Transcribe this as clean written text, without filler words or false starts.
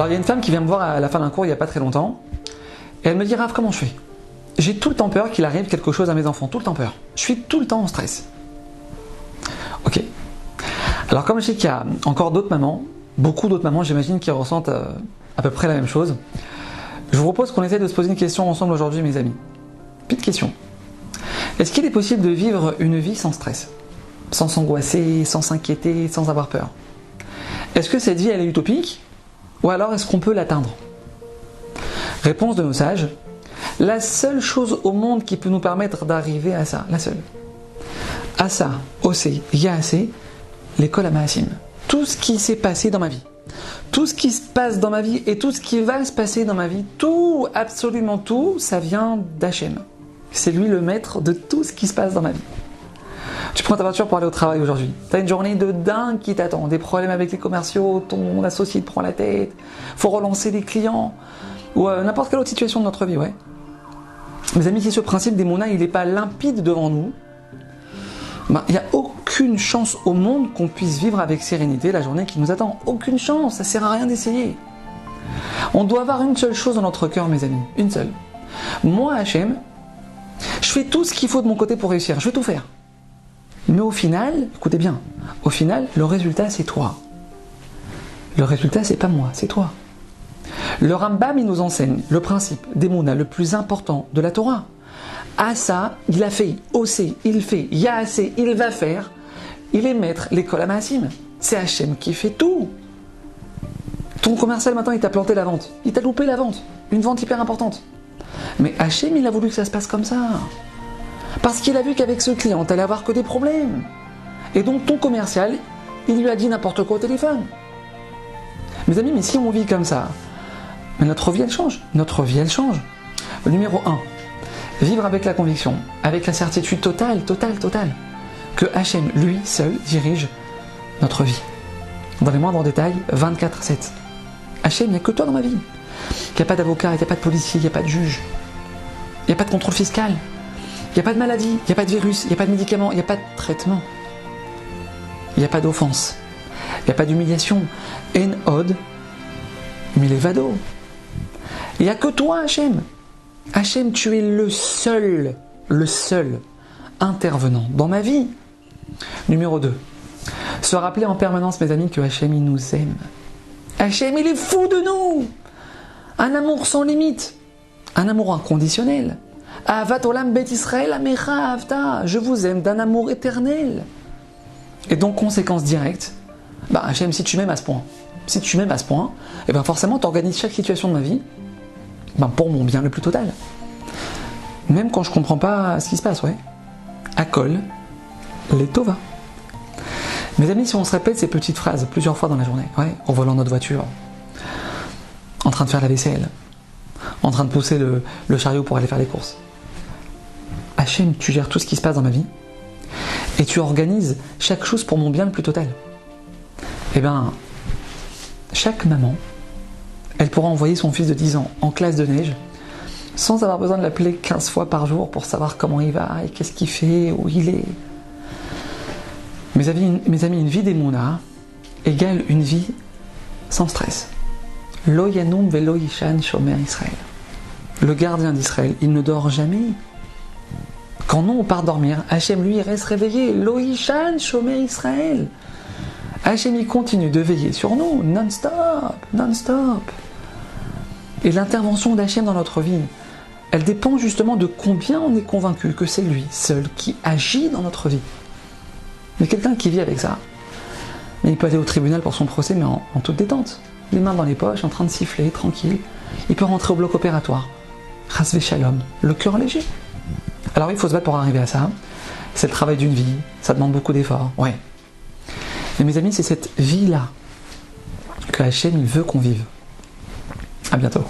Alors il y a une femme qui vient me voir à la fin d'un cours il n'y a pas très longtemps, et elle me dit Rav, comment je fais? J'ai tout le temps peur qu'il arrive quelque chose à mes enfants, tout le temps peur. Je suis tout le temps en stress. Ok. Alors comme je sais qu'il y a encore d'autres mamans, beaucoup d'autres mamans j'imagine qui ressentent à peu près la même chose, je vous propose qu'on essaie de se poser une question ensemble aujourd'hui mes amis. Petite question. Est-ce qu'il est possible de vivre une vie sans stress? Sans s'angoisser, sans s'inquiéter, sans avoir peur? Est-ce que cette vie elle est utopique? Ou alors est-ce qu'on peut l'atteindre? Réponse de nos sages. La seule chose au monde qui peut nous permettre d'arriver à ça, la seule. Asa, Osé, Yaasé, l'école à Maasim. Tout ce qui s'est passé dans ma vie, tout ce qui se passe dans ma vie et tout ce qui va se passer dans ma vie, tout, absolument tout, ça vient d'Hachem. C'est lui le maître de tout ce qui se passe dans ma vie. Tu prends ta voiture pour aller au travail aujourd'hui. Tu as une journée de dingue qui t'attend. Des problèmes avec les commerciaux, ton associé te prend la tête, faut relancer les clients, ou n'importe quelle autre situation de notre vie, ouais. Mes amis, si ce principe des Mouna, il n'est pas limpide devant nous, il n'y a aucune chance au monde qu'on puisse vivre avec sérénité la journée qui nous attend. Aucune chance, ça ne sert à rien d'essayer. On doit avoir une seule chose dans notre cœur, mes amis, une seule. Moi, Hachem, je fais tout ce qu'il faut de mon côté pour réussir, je vais tout faire. Mais au final, écoutez bien, au final, le résultat c'est toi. Le résultat c'est pas moi, c'est toi. Le Rambam il nous enseigne le principe d'Emouna le plus important de la Torah. Asa, il a fait, Osé, il fait, Yaasé, il va faire, il est maître, l'école à Maasim. C'est Hachem qui fait tout. Ton commercial maintenant il t'a planté la vente, il t'a loupé la vente, une vente hyper importante. Mais Hachem il a voulu que ça se passe comme ça. Parce qu'il a vu qu'avec ce client, t'allais avoir que des problèmes. Et donc ton commercial, il lui a dit n'importe quoi au téléphone. Mes amis, mais si on vit comme ça, mais notre vie elle change. Notre vie elle change. Le numéro 1, vivre avec la conviction, avec la certitude totale, que Hachem, lui seul, dirige notre vie. Dans les moindres détails, 24/7. Hachem, il n'y a que toi dans ma vie. Il n'y a pas d'avocat, il n'y a pas de policier, il n'y a pas de juge. Il n'y a pas de contrôle fiscal. Il n'y a pas de maladie, il n'y a pas de virus, il n'y a pas de médicaments, il n'y a pas de traitement. Il n'y a pas d'offense. Il n'y a pas d'humiliation. En od, milevado. Il n'y a que toi, Hachem. Hachem, tu es le seul intervenant dans ma vie. Numéro 2. Se rappeler en permanence, mes amis, que Hachem, il nous aime. Hachem, il est fou de nous. Un amour sans limite. Un amour inconditionnel. Ahavat olam bet Israël amecha ahavta. Je vous aime d'un amour éternel. Et donc, conséquence directe, Hachem, si tu m'aimes à ce point, et forcément, tu organises chaque situation de ma vie pour mon bien le plus total. Même quand je comprends pas ce qui se passe, ouais. Akol, les tova. Mes amis, si on se répète ces petites phrases plusieurs fois dans la journée, ouais, en volant notre voiture, en train de faire la vaisselle, en train de pousser le chariot pour aller faire les courses. Hachem, tu gères tout ce qui se passe dans ma vie et tu organises chaque chose pour mon bien le plus total. Chaque maman, elle pourra envoyer son fils de 10 ans en classe de neige sans avoir besoin de l'appeler 15 fois par jour pour savoir comment il va et qu'est-ce qu'il fait, où il est. Mes amis, une vie d'Emouna égale une vie sans stress. Lo yanum velo yishan shomer Israël. Le gardien d'Israël, il ne dort jamais. Quand nous on part dormir, Hachem lui il reste réveillé. Lo yishan shomer Israël. Hachem il continue de veiller sur nous non-stop. Et l'intervention d'Hachem dans notre vie, elle dépend justement de combien on est convaincu que c'est lui seul qui agit dans notre vie. Mais quelqu'un qui vit avec ça, mais il peut aller au tribunal pour son procès, mais en toute détente. Les mains dans les poches, en train de siffler, tranquille. Il peut rentrer au bloc opératoire. Chas v'shalom, le cœur léger. Alors oui, il faut se battre pour arriver à ça. C'est le travail d'une vie, ça demande beaucoup d'efforts, ouais. Mais mes amis, c'est cette vie-là que Hachem il veut qu'on vive. À bientôt.